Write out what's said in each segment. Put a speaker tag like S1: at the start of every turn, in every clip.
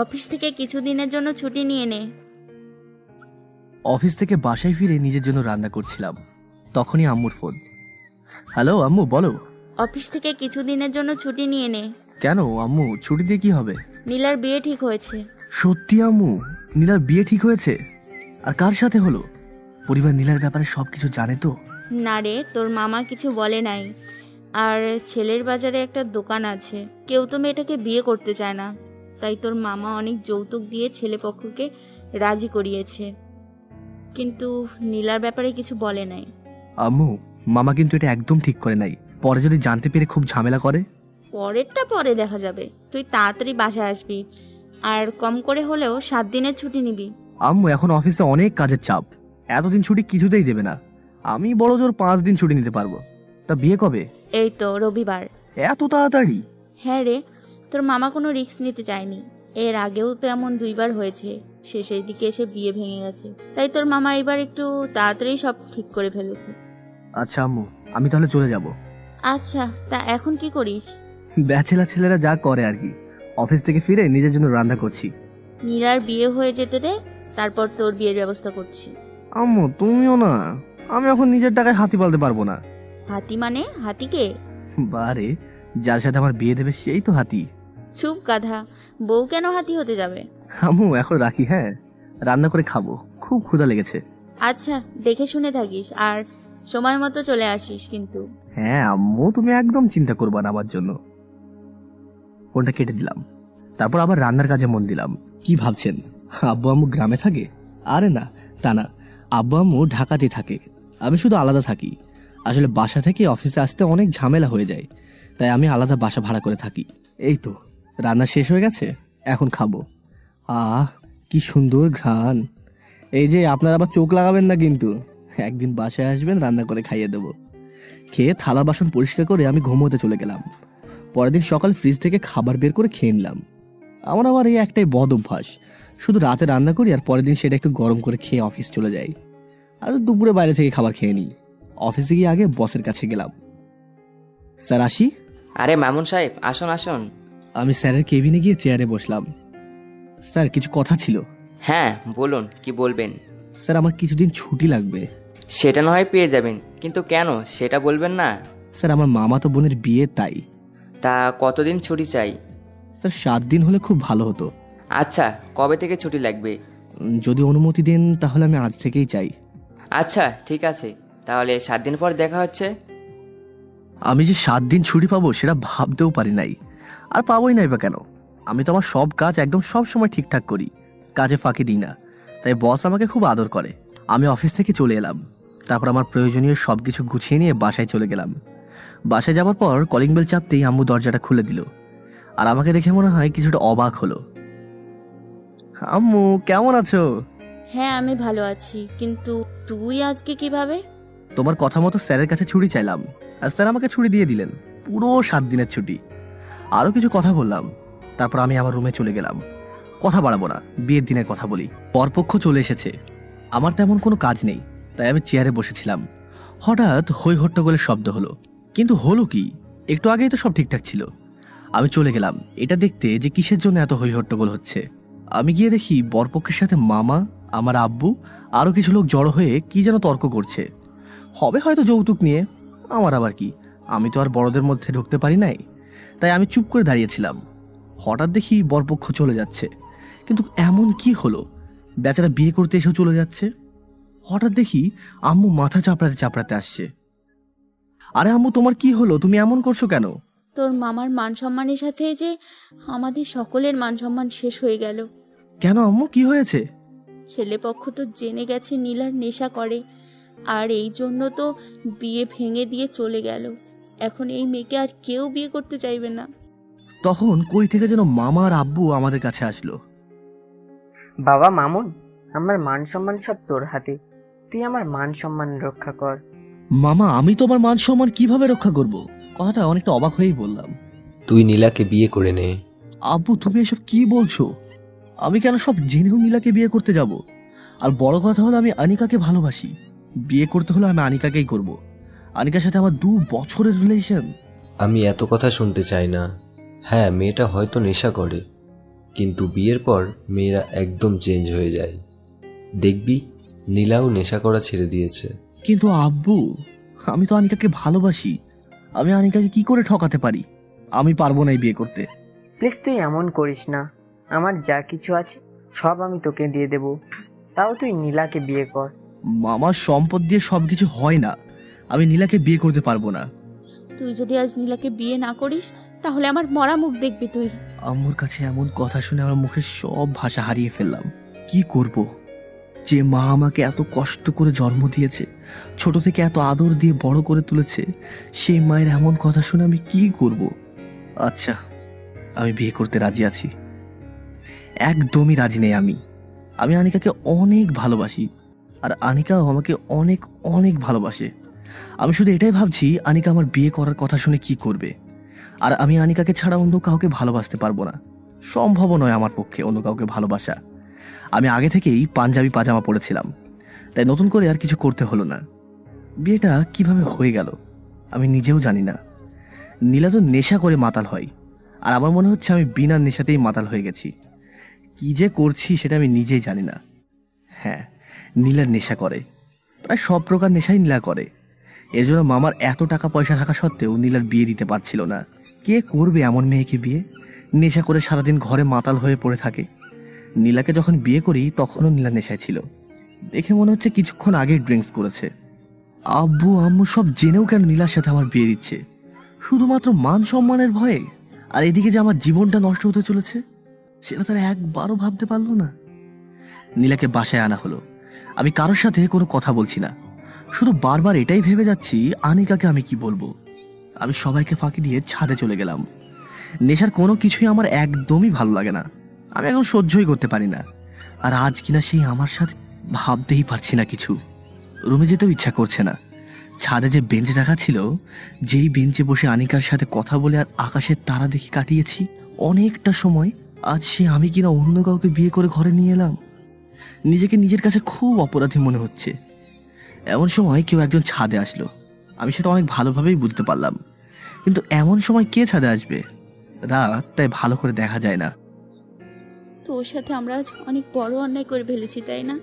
S1: Office থেকে কিছুদিনের জন্য ছুটি নিয়ে নে।
S2: অফিস থেকে বাসায় ফিরে নিজের জন্য রান্না করছিলাম, তখনই আম্মুর ফোন। হ্যালো আম্মু, বলো।
S1: অফিস থেকে কিছুদিনের জন্য ছুটি নিয়ে নে।
S2: কেন আম্মু, ছুটি দিয়ে কি হবে?
S1: নীলার বিয়ে ঠিক হয়েছে।
S2: সত্যি আম্মু? নীলার বিয়ে ঠিক হয়েছে? আর কার সাথে হলো? পরিবার নীলার ব্যাপারে সবকিছু জানে তো?
S1: না রে, তোর মামা কিছু বলে নাই। আর ছেলের বাজারে একটা দোকান আছে, কেউ তো মেয়েটাকে বিয়ে করতে চায় না, তাই তোর মামা অনেক যৌতুক দিয়ে ছেলেপক্ষকে রাজি করিয়েছে, কিন্তু নীলার ব্যাপারে কিছু বলে নাই।
S2: আম্মু, মামা কিন্তু এটা একদম ঠিক করে নাই। পরে যদি জানতে পেরে খুব ঝামেলা করে।
S1: পরেরটা পরে দেখা যাবে, তুই তাড়াতাড়ি বাসায় আসবি, আর কম করে হলেও 7 দিনের ছুটি নিবি।
S2: আম্মু, এখন অফিসে অনেক কাজের চাপ, এতদিন ছুটি কিছুতেই দেবে না। আমি বড় জোর 5 দিন ছুটি নিতে পারবো। তা বিয়ে কবে?
S1: এই তো রবিবার।
S2: এত তাড়াতাড়ি?
S1: হ্যাঁ রে, তোর মামা কোনো রিস্ক নিতে চায়নি। এর আগেও তো এমন 2বার হয়েছে, শেষের দিকে এসে বিয়ে ভেঙে গেছে, তাই তোর মামা এবার একটু তাড়াতাড়ি সব ঠিক করে ফেলেছে।
S2: আচ্ছা আম্মু, আমি তাহলে চলে যাব।
S1: আচ্ছা, তা এখন কি করিস?
S2: ব্যাচেলার ছেলেরা যা করে আর কি। অফিস থেকে ফিরে নিজের জন্য রান্না করছি।
S1: নীলার বিয়ে হয়ে যেতে দে, তারপর তোর বিয়ের ব্যবস্থা করছি।
S2: আম্মু তুমিও না, আমি এখন নিজের টাকায় হাতি পালতে পারবো না।
S1: হাতি মানে? হাতিকে?
S2: বারে, যার সাথে আমার বিয়ে দেবে সেই তো হাতি।
S1: চুপ গাধা, বউ কেন হাতি হতে যাবে?
S2: আম্মু এখন রাখি, হ্যাঁ, রান্না করে খাবো, খুব ক্ষুধা লেগেছে।
S1: আচ্ছা, দেখে শুনে থাকিস, আর সময় মতো চলে আসিস কিন্তু।
S2: হ্যাঁ আম্মু, তুমি একদম চিন্তা করবা না আমার জন্য। ফোনটা কেটে দিলাম, তারপর আবার রান্নার কাজে মন দিলাম। কি ভাবছেন, আব্বু আম্মু গ্রামে থাকে? আরে না, তা না, আব্বু আম্মু ঢাকাতে থাকে, আমি শুধু আলাদা থাকি। আসলে বাসা থেকে অফিসে আসতে অনেক ঝামেলা হয়ে যায়, তাই আমি আলাদা বাসা ভাড়া করে থাকি। এই তো রান্না শেষ হয়ে গেছে, এখন খাবো। আহ, কি সুন্দর ঘ্রাণ। এই যে আপনারা আবার চোখ লাগাবেন না কিন্তু, একদিন বাসায় আসবেন, রান্না করে খাইয়ে দেবো। খেয়ে থালা বাসন পরিষ্কার করে আমি ঘুমোতে চলে গেলাম। পরের দিন সকাল ফ্রিজ থেকে খাবার বের করে খেয়ে নিলাম। আমার আবার এই একটাই বদ অভ্যাস, শুধু রাতে রান্না করি আর পরের দিন সেটা একটু গরম করে খেয়ে অফিস চলে যাই, আর দুপুরে বাইরে থেকে খাবার খেয়ে নিই। অফিসে গিয়ে আগে বসের কাছে গেলাম। স্যার আসি?
S3: আরে মামুন সাহেব, আসুন আসুন।
S2: আমি স্যারের কেবিনে গিয়ে চেয়ারে বসলাম। স্যার কিছু কথা ছিল।
S3: হ্যাঁ বলুন, কি বলবেন?
S2: স্যার আমার কিছুদিন ছুটি লাগবে।
S3: সেটা না হয় পেয়ে যাবেন, কিন্তু কেন সেটা বলবেন না?
S2: স্যার আমার মামাতো বোনের বিয়ে, তাই।
S3: তা কতদিন ছুটি চাই?
S2: স্যার 7 দিন হলে খুব ভালো হতো।
S3: আচ্ছা, কবে থেকে ছুটি লাগবে?
S2: যদি অনুমতি দেন তাহলে আমি আজ থেকেই চাই।
S3: আচ্ছা ঠিক আছে, তাহলে 7 দিন পর দেখা হচ্ছে।
S2: আমি যে 7 দিন ছুটি পাবো সেটা ভাবতেও পারি নাই, আর পাবোই নাই বা কেন। আমি তো আমার সব কাজ একদম সব সময় ঠিকঠাক করি, কাজে ফাঁকি দিই না, তাই বস আমাকে খুব আদর করে। আমি অফিস থেকে চলে এলাম, তারপর আমার প্রয়োজনীয় সবকিছু গুছিয়ে নিয়ে বাসায় চলে গেলাম। বাসায় যাওয়ার পর কলিং বেল চাপতেই আম্মু দরজাটা খুলে দিল, আর আমাকে দেখে মনে হয় কিছুটা অবাক হলো। আম্মু কেমন আছো?
S1: হ্যাঁ আমি ভালো আছি, কিন্তু তুই আজকে কিভাবে?
S2: তোমার কথা মতো স্যারের কাছে ছুটি চাইলাম, আর স্যার আমাকে ছুটি দিয়ে দিলেন, পুরো 7 দিনের ছুটি। আরো কিছু কথা বললাম, তারপর আমি আমার রুমে চলে গেলাম। কথা বাড়াবো না, বিয়ের দিনের কথা বলি। পরপক্ষ চলে এসেছে, আমার তেমন কোনো কাজ নেই, তাই আমি চেয়ারে বসেছিলাম। হঠাৎ হই হট্টগোলের শব্দ হলো, কিন্তু হলো কি, একটু আগেই তো সব ঠিকঠাক ছিল। আমি চলে গেলাম এটা দেখতে যে কিসের জন্য এত হই হট্টগোল হচ্ছে। আমি গিয়ে দেখি বরপক্ষের সাথে মামা, আমার আব্বু, আরো কিছু লোক জড়ো হয়ে কি যেন তর্ক করছে, হবে হয়তো যৌতুক নিয়ে। আমার আবার কি, আমি তো আর বড়দের মধ্যে ঢুকতে পারি নাই, তাই আমি চুপ করে দাঁড়িয়েছিলাম। হঠাৎ দেখি বরপক্ষ চলে যাচ্ছে, কিন্তু এমন কি হলো, বেচারা বিয়ে করতে এসেও চলে যাচ্ছে। হঠাৎ দেখি আম্মু মাথা চাপড়াতে চাপড়াতে আসছে। আরে আম্মু তোমার কি হলো, তুমি এমন করছো কেন?
S1: তোর মামার মান সম্মানের সাথে যে আমাদের সকলের মান সম্মান শেষ হয়ে গেল।
S2: কেন আম্মু, কি হয়েছে?
S1: ছেলেপক্ষ তো জেনে গেছে নীলার নেশা করে, আর এই জন্য তো বিয়ে ভেঙে দিয়ে চলে গেল। এখন এই মেয়েকে আর কেউ বিয়ে করতে চাইবে না।
S2: তখন কই থেকে যেন মামা আর আব্বু আমাদের কাছে আসলো।
S4: বাবা মামুন, আমার মান সম্মান সব তোর হাতে, তুই আমার মান সম্মান রক্ষা কর।
S2: মামা, আমি তোমার মান সম্মান কিভাবে রক্ষা করব? কথাটা অনেকটা অবাক হয়েই বললাম।
S5: তুই নীলাকে বিয়ে করে নে।
S2: আব্বু তুমি এসব কি বলছো? আমি কেন সব জেনেও নীলাকে বিয়ে করতে যাব? আর বড় কথা হলো আমি আনিকাকে ভালোবাসি। বিয়ে করতে হলে আমি আনিকাকেই করব। আনিকার সাথে আমার 2 বছরের রিলেশন।
S5: আমি এত কথা শুনতে চাই না। হ্যাঁ, মেয়েটা হয়তো নেশা করে, কিন্তু বিয়ের পর মেয়েরা একদম চেঞ্জ হয়ে যায়। দেখবি নীলাও নেশা করা ছেড়ে দিয়েছে।
S2: কিন্তু আব্বু, আমি তো আনিকাকে ভালোবাসি। আমি আনিকাকে কি করে ঠকাতে পারি? আমি পারবো না এই বিয়ে করতে।
S4: প্লিজ তুই এমন করিস না। আমার যা কিছু আছে সব আমি তোকে দিয়ে দেব, তাও তুই নীলাকে বিয়ে কর।
S2: মামার সম্পদ দিয়ে সবকিছু হয় না। আমি নীলাকে বিয়ে করতে পারবো না।
S1: তুই যদি আজ নীলাকে বিয়ে না করিস তাহলে আমার মরা মুখ দেখবি তুই।
S2: আম্মুর কাছে এমন কথা শুনে আমার মুখের সব ভাষা হারিয়ে ফেললাম। কি করব? যে মা আমাকে এত কষ্ট করে জন্ম দিয়েছে, ছোট থেকে এত আদর দিয়ে বড় করে তুলেছে, সেই মায়ের এমন কথা শুনে আমি কি করব? আচ্ছা, আমি বিয়ে করতে রাজি আছি। একদমই রাজি নেই আমি। আমি আনিকাকে অনেক ভালোবাসি, আর আনিকাও আমাকে অনেক অনেক ভালোবাসে। আমি শুধু এটাই ভাবছি আনিকা আমার বিয়ে করার কথা শুনে কি করবে। আর আমি আনিকাকে ছাড়া অন্য কাউকে ভালোবাসতে পারবো না। সম্ভব নয় আমার পক্ষে অন্য কাউকে ভালোবাসা। আমি আগে থেকেই পাঞ্জাবি পাজামা পরেছিলাম, তাই নতুন করে আর কিছু করতে হলো না। বিয়েটা কিভাবে হয়ে গেল আমি নিজেও জানি না। নীলা তো নেশা করে মাতাল হয়, আর আমার মনে হচ্ছে আমি বিনা নেশাতেই মাতাল হয়ে গেছি। কি যে করছি সেটা আমি নিজেই জানি না। হ্যাঁ, নীলা নেশা করে, প্রায় সব প্রকার নেশাই নীলা করে। এর জন্য মামার এত টাকা পয়সা থাকা সত্ত্বেও নীলার বিয়ে দিতে পারছিল না। কে করবে এমন মেয়েকে বিয়ে? নেশা করে সারাদিন ঘরে মাতাল হয়ে পড়ে থাকে। নীলাকে যখন বিয়ে করি তখনও নীলা নেশায় ছিল। দেখে মনে হচ্ছে কিছুক্ষণ আগে ড্রিঙ্কস করেছে। আব্বু আম্মু সব জেনেও কেন নীলার সাথে আমার বিয়ে দিচ্ছে? শুধুমাত্র মান সম্মানের ভয়ে? আর এদিকে যে আমার জীবনটা নষ্ট হতে চলেছে সেটা তারা একবারও ভাবতে পারলো না। নীলাকে বাসায় আনা হলো। আমি কারোর সাথে কোনো কথা বলছি না, শুধু বারবার এটাই ভেবে যাচ্ছি আনিকাকে আমি কি বলবো। আমি সবাইকে ফাঁকি দিয়ে ছাদে চলে গেলাম। নেশার কোনো কিছুই আমার একদমই ভালো লাগে না। আমি এখন সহ্যই করতে পারি না। আর আজ কিনা সেই আমার সাথে, ভাবতেই পারছি না কিছু। রুমে যেতেও ইচ্ছা করছে না। ছাদে যে বেঞ্চ রাখা ছিল, যেই বেঞ্চে বসে আনিকার সাথে কথা বলে আর আকাশের তারা দেখে কাটিয়েছি অনেকটা সময়, আজ সে আমি কিনা অন্য কাউকে বিয়ে করে ঘরে নিয়ে এলাম। নিজেকে নিজের কাছে খুব অপরাধী মনে হচ্ছে। এমন সময় কেউ একজন ছাদে আসলো। আমি সেটা অনেক ভালোভাবেই বুঝতে পারলাম, কিন্তু এমন সময় কে ছাদে আসবে? রাত, তাই ভালো করে দেখা যায় না।
S1: তোর সাথে আমরা আজ অনেক বড় অন্যায় করে ফেলেছি, তাই না?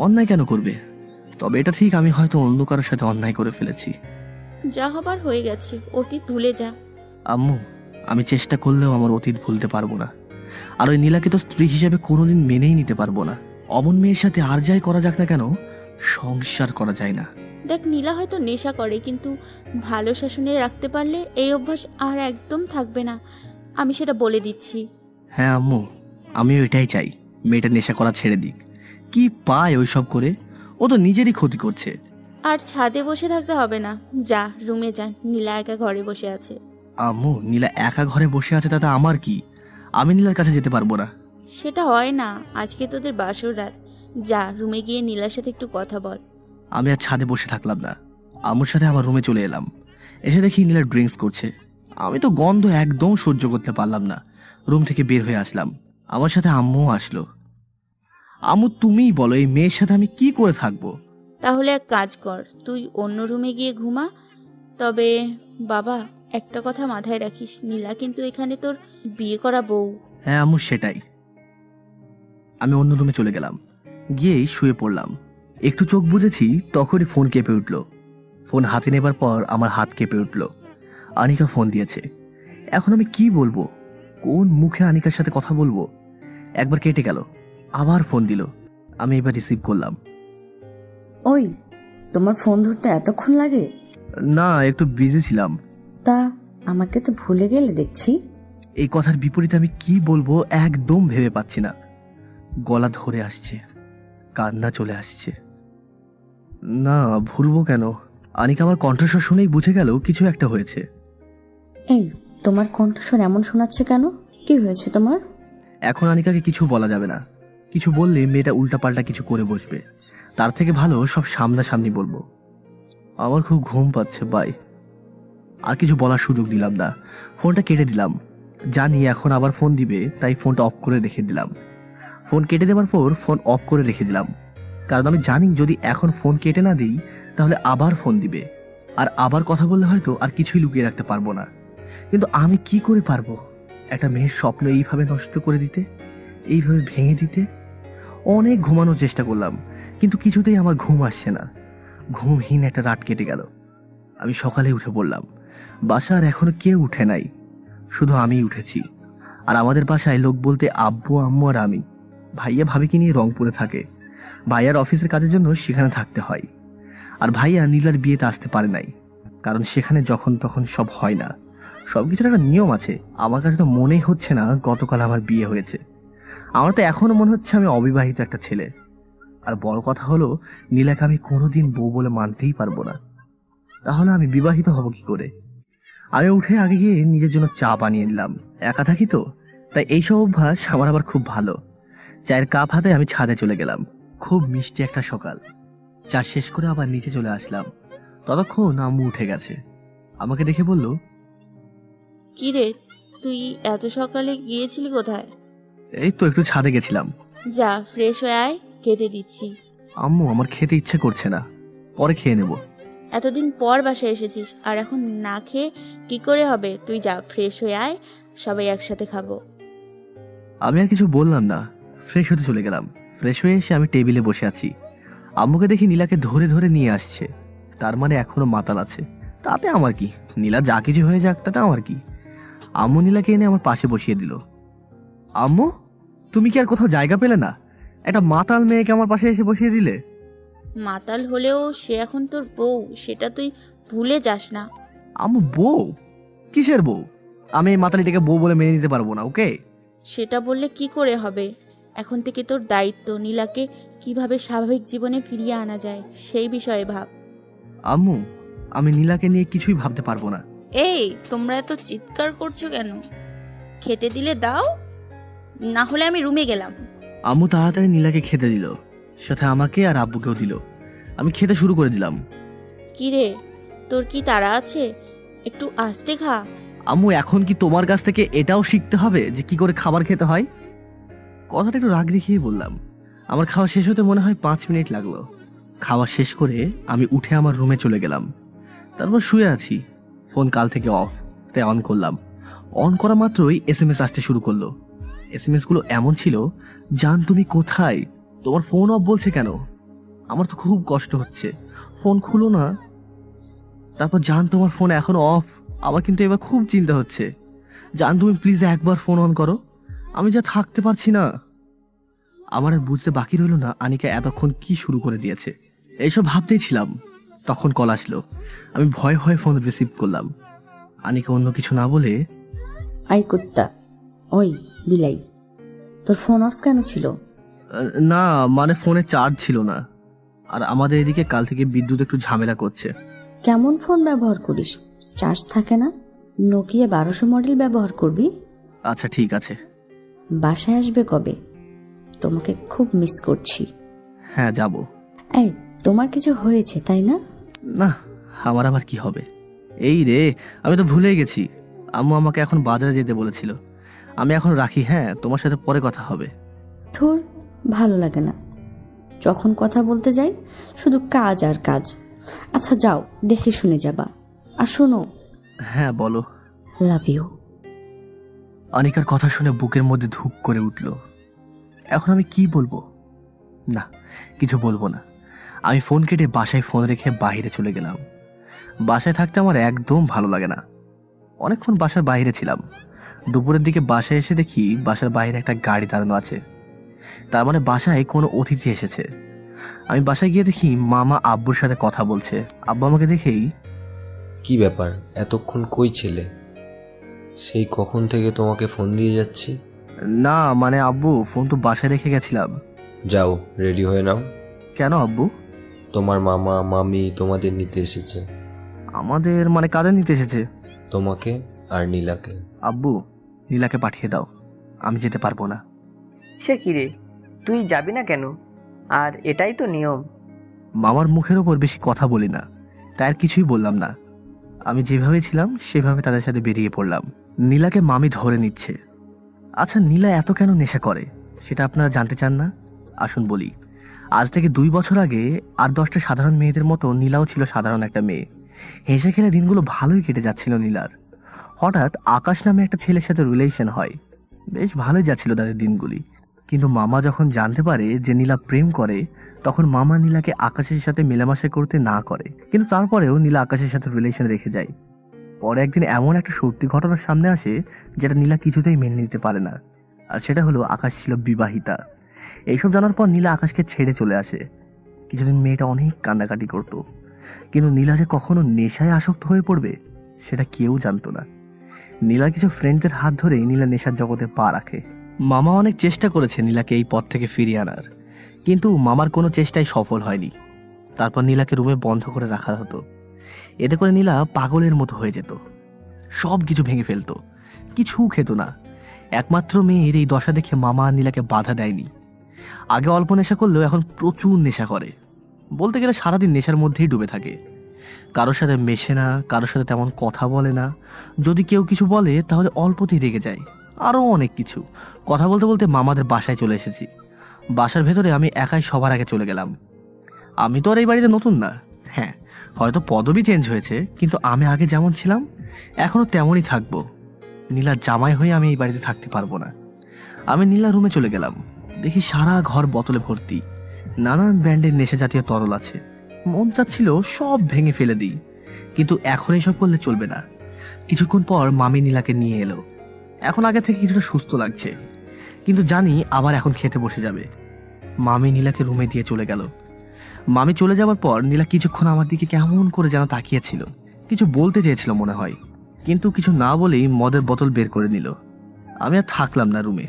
S2: অন্যায় কেন করবে? তবে এটা ঠিক, আমি হয়তো অন্য কারোর সাথে অন্যায় করে ফেলেছি।
S1: যা হবার হয়ে গেছে, অতীত ভুলে যা।
S2: আম্মু, আমি চেষ্টা করলেও আমার অতীত ভুলতে পারবো না। আর ওই নীলাকে তো স্ত্রী হিসেবে কোনোদিন মেনেই নিতে পারবো না। অমন মেয়ের সাথে আর যাই করা যাক না কেন, সংসার করা যায় না।
S1: দেখ, নীলা হয়তো নেশা করে, কিন্তু ভালো শাসনে রাখতে পারলে এই অভ্যাস আর একদম থাকবে না, আমি সেটা বলে দিচ্ছি।
S2: হ্যাঁ আম্মু, আমিও এটাই চাই, মেয়েটা নেশা করা ছেড়ে দিক। কি পায় ওইসব করে? ও তো নিজেরই ক্ষতি করছে।
S1: আর ছাদে বসে থাকতে হবে না, যা রুমে যা, নীলা একা ঘরে বসে আছে।
S2: আম্মু, নীলা একা ঘরে বসে আছে তাতে আমার কি? আমি নীলার কাছে যেতে পারবো না।
S1: সেটা হয় না, আজকে তোদের বাসর রাত, যা রুমে গিয়ে নীলার সাথে একটু কথা বল।
S2: আমি আর ছাদে বসে থাকলাম না, আম্মুর সাথে আমার রুমে চলে এলাম। এসে দেখি নীলা ড্রিঙ্কস করছে। আমি তো গন্ধ একদম সহ্য করতে পারলাম না, রুম থেকে বের হয়ে আসলাম। আমার সাথে আম্মুও আসলো। আম্মু, তুমিই বলো এই মেয়ের সাথে আমি কি করে থাকবো?
S1: তাহলে এক কাজ কর, তুই অন্য রুমে গিয়ে ঘুমা। তবে বাবা, একটা কথা মাথায় রাখিস, নীলা কিন্তু এখানে তোর বিয়ে করা বউ।
S2: হ্যাঁ আম্মু, সেটাই। আমি অন্য রুমে চলে গেলাম, গিয়েই শুয়ে পড়লাম। একটু চোখ বুঝেছি, তখনই ফোন কেঁপে উঠল। ফোন হাতে নেবার পর আমার হাত কেঁপে উঠল। আনিকা ফোন দিয়েছে। এখন আমি কি বলবো? কোন মুখে আনিকার সাথে কথা বলবো? একবার কেটে গেল, আবার ফোন দিল। আমি এবার রিসিভ করলাম।
S6: ওই, তোমার ফোন ধরতে এতক্ষণ লাগে?
S2: না, একটু বিজি ছিলাম।
S6: তা আমাকে তো ভুলে গেলে দেখছি।
S2: এই কথার বিপরীতে আমি কি বলবো একদম ভেবে পাচ্ছি না। গলা ধরে আসছে, কান্না চলে আসছে। না, ভুলবো কেন? আনিকা আমার কণ্ঠস্বর শুনেই বুঝে গেল কিছু একটা হয়েছে।
S6: এই, তোমার কণ্ঠস্বর এমন শোনাচ্ছে কেন? কি হয়েছে তোমার?
S2: এখন আনিকাকে কিছু বলা যাবে না। কিছু বললে মেয়েটা উল্টাপাল্টা কিছু করে বসবে। তার থেকে ভালো সব সামনাসামনি বলবো। আমার খুব ঘুম পাচ্ছে, বাই। আর কিছু বলার সুযোগ দিলাম না, ফোনটা কেটে দিলাম। জানি এখন আবার ফোন দিবে, তাই ফোনটা অফ করে রেখে দিলাম। ফোন কেটে দেওয়ার পর ফোন অফ করে রেখে দিলাম, কারণ আমি জানি যদি এখন ফোন কেটে না দিই তাহলে আবার ফোন দিবে, আর আবার কথা বললে হয়তো আর কিছুই লুকিয়ে রাখতে পারবো না। কিন্তু আমি কি করে পারবো একটা মেয়ের স্বপ্ন এইভাবে নষ্ট করে দিতে, এইভাবে ভেঙে দিতে? অনেক ঘুমানোর চেষ্টা করলাম, কিন্তু কিছুতেই আমার ঘুম আসছে না। ঘুমহীন একটা রাত কেটে গেল। আমি সকালে উঠে পড়লাম। বাসার এখনো কেউ উঠে নাই, শুধু আমিই উঠেছি। আর আমাদের বাসায় লোক বলতে আব্বু, আম্মু আর আমি। ভাইয়া ভাবিকে নিয়ে রংপুরে থাকে। ভাইয়ার অফিসের কাজের জন্য সেখানে থাকতে হয়। আর ভাইয়া নীলার বিয়েতে আসতে পারে নাই, কারণ সেখানে যখন তখন সব হয় না, সবকিছুর একটা নিয়ম আছে। আমার কাছে তো মনেই হচ্ছে না গতকাল আমার বিয়ে হয়েছে। আমার তো এখনো মনে হচ্ছে আমি অবিবাহিত একটা ছেলে। আর বড় কথা হলো, নীলাকে আমি কোনোদিন বউ বলে মানতেই পারবো না। তাহলে আমি বিবাহিত হব কি করে? আমি উঠে আগে গিয়ে নিজের জন্য চা বানিয়ে নিলাম। একা থাকি তো, তাই এইসব অভ্যাস আমার আবার খুব ভালো। চায়ের কাপ হাতে আমি ছাদে চলে গেলাম। খুব মিষ্টি একটা সকাল। চা শেষ করে আবার নিচে চলে আসলাম। ততক্ষণ আম্মু উঠে গেছে। আমাকে দেখে বলল,
S1: কি রে, তুই এত সকালে গিয়েছিলি কোথায়?
S2: এই তো একটু ছাদে গেছিলাম।
S1: যা ফ্রেশ হয়ে আয়, খেতে দিচ্ছি।
S2: আম্মু, আমার খেতে ইচ্ছে করছে না, পরে খেয়ে নেব।
S1: এতদিন পর বাসায় এসেছিস, আর এখন না খেয়ে কি করে হবে? তুই যা ফ্রেশ হয়ে আয়, সবাই একসাথে খাবো।
S2: আমি আর কিছু বললাম না, ফ্রেশ হতে চলে গেলাম। ফ্রেশ হয়ে এসে আমি টেবিলে বসে আছি। আম্মুকে দেখি নীলাকে ধরে ধরে নিয়ে আসছে। তার মানে এখনো মাতাল আছে। তাতে আমার কি, নীলা যা কিছু হয়ে যাক, তাতে আমার কি। আম্মু নীলাকে এনে আমার পাশে বসিয়ে দিল। আম্মু, তুমি কি আর কোথাও জায়গা পেলে না? একটা মাতাল মেয়েকে আমার পাশে এসে বসিয়ে দিলে।
S1: মাতাল হলেও সে এখন তোর বউ, সেটা তুই ভুলে যাস না।
S2: আম্মু, বউ? কিসের বউ? আমি এই মাতালিটাকে বউ বলে মেনে নিতে পারবো না, ওকে?
S1: সেটা বললে কি করে হবে? এখন থেকে তোর দায়িত্ব নীলাকে কিভাবে স্বাভাবিক জীবনে ফিরিয়ে আনা যায় সেই বিষয়ে ভাব।
S2: আম্মু, আমি নীলাকে নিয়ে কিছুই ভাবতে পারবো না।
S1: এই, তোমরা এত চিৎকার করছো কেন? খেতে দিলে দাও, না হলে আমি রুমে গেলাম।
S2: আম্মু তাড়াতাড়ি নীলাকে খেতে দিল, সাথে আমাকে আর আব্বুকেও দিল। আমি খেতে শুরু করে দিলাম।
S1: কি রে, তোর কি তাড়া আছে? একটু আস্তে খা।
S2: আম্মু, এখন কি তোমার কাছ থেকে এটাও শিখতে হবে যে কি করে খাবার খেতে হয়? কথাটা একটু রাগ দেখিয়ে বললাম। আমার খাওয়া শেষ হতে মনে হয় 5 মিনিট লাগলো। খাওয়া শেষ করে আমি উঠে আমার রুমে চলে গেলাম। তারপর শুয়ে আছি। ফোন কাল থেকে অফ, তাই অন করলাম। অন করা মাত্রই SMS আসতে শুরু করলো। SMS গুলো এমন ছিল, জান তুমি কোথায়, তোমার ফোন অফ বলছে কেন? আমার তো খুব কষ্ট হচ্ছে, ফোন খুলো না। তারপর, জান তোমার ফোন এখন অফ। আমার কিন্তু এবার খুব চিন্তা হচ্ছে। জান তুমি প্লিজ একবার ফোন অন করো, আমি যা থাকতে পারছি না। আমার আর বুঝতে বাকি রইল না আনিকা এতক্ষণ কি শুরু করে দিয়েছে। এইসব ভাবতেই ছিলাম, তখন কল আসলো। আমি ভয়ে ভয়ে ফোন রিসিভ করলাম। আনিকা অন্য কিছু না বলে,
S6: আই কুত্তা, ওই বিলাই, তোর ফোন অফ কেন ছিল?
S2: না মানে ফোনে চার্জ ছিল না, আর আমাদের এদিকে কাল থেকে বিদ্যুৎ একটু ঝামেলা করছে।
S6: কেমন ফোন ব্যবহার করিস? চার্জ থাকে না? নোকিয়া 1200 মডেল ব্যবহার করবি।
S2: আচ্ছা ঠিক আছে।
S6: বাসায় আসবে কবে? তোমাকে খুব মিস করছি।
S2: হ্যাঁ যাব।
S6: এই, তোমার কিছু হয়েছে তাই না?
S2: না, আমার আবার কি হবে? এই রে, আমি তো ভুলেই গেছি। আম্মু আমাকে এখন বাজারে যেতে বলেছিল। আমি এখন রাখি, হ্যাঁ তোমার সাথে পরে কথা হবে।
S6: ধুর, ভালো লাগে না যখন কথা বলতে যাই, শুধু কাজ আর কাজ। আচ্ছা যাও, দেখে শুনে যাবা। আর শোনো।
S2: হ্যাঁ বলো।
S6: Love you.
S2: অনিকার কথা শুনে বুকের মধ্যে ধুক করে উঠল। এখন আমি কি বলবো? না, কিছু বলবো না। আমি ফোন কেটে বাসায় ফোন রেখে বাইরে চলে গেলাম। বাসায় থাকতে আমার একদম ভালো লাগে না। অনেকক্ষণ বাসার বাইরে ছিলাম। দুপুরের দিকে বাসায় এসে দেখি বাসার বাইরে একটা গাড়ি দাঁড়ানো আছে। তার মানে বাসায় কোনো অতিথি এসেছে। আমি বাসায় গিয়ে দেখি মামা আব্বুর সাথে কথা বলছে। আব্বু আমাকে দেখেই,
S5: কি ব্যাপার, এতক্ষণ কই ছেলে? সেই কখন থেকে তোমাকে ফোন দিয়ে যাচ্ছি।
S2: না মানে আব্বু, ফোন তো বাসায় রেখে গেছিলাম।
S5: যাও রেডি হয়ে নাও।
S2: কেন আব্বু?
S5: তোমার মামা মামি তোমাদের নিতে এসেছে।
S2: আমাদের মানে কাদের নিতে এসেছে?
S5: তোমাকে আর নীলাকে।
S2: আব্বু, নীলাকে পাঠিয়ে দাও, আমি যেতে পারবো না।
S4: সে কি রে, তুই যাবি না কেন? আর এটাই তো নিয়ম।
S2: মামার মুখের ওপর বেশি কথা বলি না, তাই আর কিছুই বললাম না। আমি যেভাবে ছিলাম সেভাবে তাদের সাথে বেরিয়ে পড়লাম। নীলাকে মামি ধরে নিচ্ছে। আচ্ছা, নীলা এত কেন নেশা করে সেটা আপনারা জানতে চান না? আসুন বলি। আজ থেকে 2 বছর আগে আর 10টা সাধারণ মেয়েদের মতো নীলাও ছিল সাধারণ একটা মেয়ে। হেসে খেলে দিনগুলো ভালোই কেটে যাচ্ছিল নীলার। হঠাৎ আকাশ নামে একটা ছেলের সাথে রিলেশন হয়। বেশ ভালোই যাচ্ছিল তাদের দিনগুলি। কিন্তু মামা যখন জানতে পারে যে নীলা প্রেম করে, তখন মামা নীলাকে আকাশের সাথে মেলামেশা করতে না করে। কিন্তু তারপরেও নীলা আকাশের সাথে রিলেশন রেখে যায়। পরে একদিন এমন একটা সত্যি ঘটনার সামনে আসে যেটা নীলা কিছুতেই মেনে নিতে পারে না। আর সেটা হলো আকাশ ছিল বিবাহিতা। এইসব জানার পর নীলা আকাশকে ছেড়ে চলে আসে। কিছুদিন মেয়েটা অনেক কান্নাকাটি করত, কিন্তু নীলা যে কখনো নেশায় আসক্ত হয়ে পড়বে সেটা কেউ জানতো না। নীলার কিছু ফ্রেন্ডদের হাত ধরেই নীলা নেশার জগতে পা রাখে। মামা অনেক চেষ্টা করেছে নীলাকে এই পথ থেকে ফিরিয়ে আনার, কিন্তু মামার কোনো চেষ্টাই সফল হয়নি। তারপর নীলাকে রুমে বন্ধ করে রাখা হতো। এতে করে নীলা পাগলের মতো হয়ে যেত, সব কিছু ভেঙে ফেলতো, কিছু খেত না। একমাত্র মেয়ের এই দশা দেখে মামা আর নীলাকে বাধা দেয়নি। আগে অল্প নেশা করলেও এখন প্রচুর নেশা করে। বলতে গেলে সারাদিন নেশার মধ্যেই ডুবে থাকে। কারোর সাথে মেশে না, কারোর সাথে তেমন কথা বলে না। যদি কেউ কিছু বলে তাহলে অল্পতেই রেগে যায়। আরও অনেক কিছু। কথা বলতে বলতে মামাদের বাসায় চলে এসেছি। বাসার ভেতরে আমি একাই সবার আগে চলে গেলাম। আমি তো আর এই বাড়িতে নতুন না। হ্যাঁ, হয়তো পদবি চেঞ্জ হয়েছে, কিন্তু আমি আগে যেমন ছিলাম এখনও তেমনই থাকবো। নীলার জামাই হয়ে আমি এই বাড়িতে থাকতে পারবো না। আমি নীলার রুমে চলে গেলাম। দেখি সারা ঘর বোতলে ভর্তি, নানান ব্র্যান্ডের নেশা জাতীয় তরল আছে। মন চাচ্ছিল সব ভেঙে ফেলে দিই, কিন্তু এখন এইসব করলে চলবে না। কিছুক্ষণ পর মামি নীলাকে নিয়ে এলো। এখন আগে থেকে কিছুটা সুস্থ লাগছে, কিন্তু জানি আবার এখন খেতে বসে যাবে। মামি নীলাকে রুমে দিয়ে চলে গেল। মামি চলে যাওয়ার পর নীলা কিছুক্ষণ আমার দিকে কেমন করে যেন তাকিয়েছিল। কিছু বলতে চেয়েছিল মনে হয়, কিন্তু কিছু না বলেই মদের বোতল বের করে নিল। আমি আর থাকলাম না রুমে।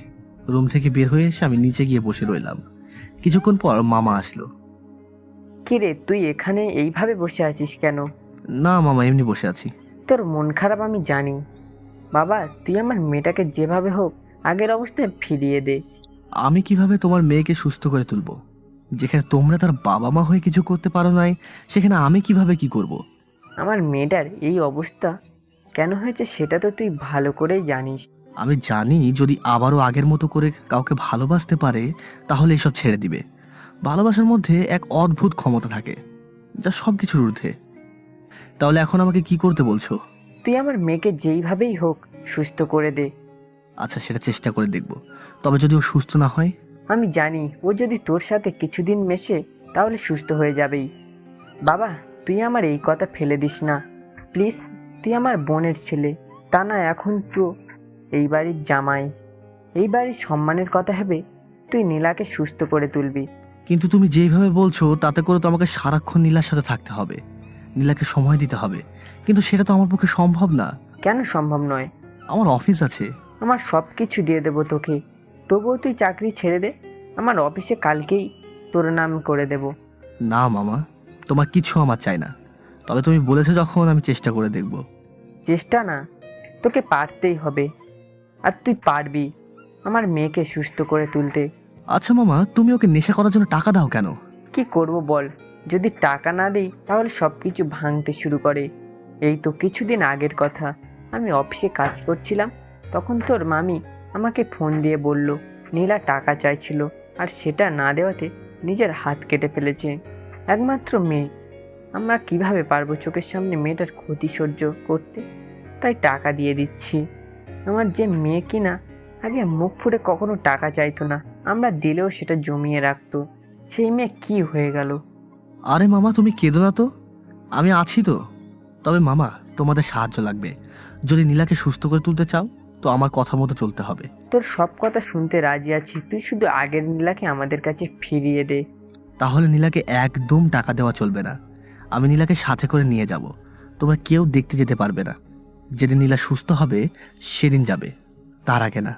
S2: রুম থেকে বের হয়ে এসে আমি নিচে গিয়ে বসে রইলাম। কিছুক্ষণ পর মামা আসলো।
S4: কিরে, তুই এখানে এইভাবে বসে আছিস কেন?
S2: না মামা, এমনি বসে আছি।
S4: তোর মন খারাপ আমি জানি। বাবা, তুই আমার মেয়েটাকে যেভাবে হোক আগের অবস্থায় ফিরিয়ে দে।
S2: আমি কিভাবে তোমার মেয়েকে সুস্থ করে তুলবো? যেখানে তোমরা তার বাবা মা হয়ে কিছু করতে পারো নাই, সেখানে আমি কিভাবে কি করব?
S4: আমার মেয়েটার এই অবস্থা কেন হয়েছে সেটা তো তুই ভালো করেই জানিস।
S2: আমি জানি যদি আবারও আগের মতো করে কাউকে ভালোবাসতে পারে তাহলে এসব ছেড়ে দিবে। ভালোবাসার মধ্যে এক অদ্ভুত ক্ষমতা থাকে যা সব কিছুর ঊর্ধ্বে। তাহলে এখন আমাকে কি করতে বলছো?
S4: তুই আমার মেয়েকে যেইভাবেই হোক সুস্থ করে দে।
S2: আচ্ছা, সেটা চেষ্টা করে দেখব। তবে যদি ও সুস্থ না হয়?
S4: আমি জানি ও যদি তোর সাথে কিছুদিন মেশে তাহলে সুস্থ হয়ে যাবেই। বাবা, তুই আমার এই কথা ফেলে দিস না প্লিজ। তুই আমার বোনের ছেলে, তা না এখন তো এই বাড়ির জামাই। এই বাড়ির সম্মানের কথা ভেবে তুই নীলাকে সুস্থ করে তুলবি।
S2: কিন্তু তুমি যেভাবে বলছো তাতে করে তো আমাকে সারাক্ষণ নীলার সাথে থাকতে হবে, নীলাকে সময় দিতে হবে। কিন্তু সেটা তো আমার পক্ষে সম্ভব না।
S4: কেন সম্ভব নয়?
S2: আমার অফিস আছে।
S4: আমার সব কিছু দিয়ে দেবো তোকে, তবুও তুই চাকরি ছেড়ে দে। আমার অফিসে কালকেই তোর নাম করে দেব।
S2: না মামা, তোমার কিছু আমার চাই না। তবে তুমি বলেছো যখন, আমি চেষ্টা করে দেখব।
S4: চেষ্টা না, তোকে পারতেই হবে। আর তুই পারবি আমার মেয়েকে সুস্থ করে তুলতে।
S2: আচ্ছা মামা, তুমি ওকে নেশা করার জন্য টাকা দাও কেন?
S4: কি করব বল, যদি টাকা না দিই তাহলে সব কিছু ভাঙতে শুরু করে। এই তো কিছুদিন আগের কথা, আমি অফিসে কাজ করছিলাম, তখন তোর মামি আমাকে ফোন দিয়ে বলল নীলা টাকা চাইছিল, আর সেটা না দেওয়াতে নিজের হাত কেটে ফেলেছে। একমাত্র মেয়ে, আমরা কিভাবে পারবো চোখের সামনে মেয়েটার ক্ষতি সহ্য করতে? তাই টাকা দিয়ে দিচ্ছি। আমার যে মেয়ে কিনা আগে মুখ ফুটে কখনো টাকা চাইতো না, আমরা দিলেও সেটা জমিয়ে রাখতো, সেই মেয়ে কি হয়ে গেল?
S2: আরে মামা, তুমি কেঁদো না তো, আমি আছি তো। তবে মামা, তোমাদের সাহায্য লাগবে। যদি নীলাকে সুস্থ করে তুলতে চাও তো আমার কথা মতো চলতে হবে।
S4: তোর সব কথা শুনতে রাজি আছি, তুই শুধু আগের নীলাকে আমাদের কাছে ফিরিয়ে দে।
S2: তাহলে নীলাকে একদম টাকা দেওয়া চলবে না। আমি নীলাকে সাথে করে নিয়ে যাব। তোমরা কেউ দেখতে যেতে পারবে না। যেদিন নীলা সুস্থ হবে সেদিন যাবে, তার আগে না।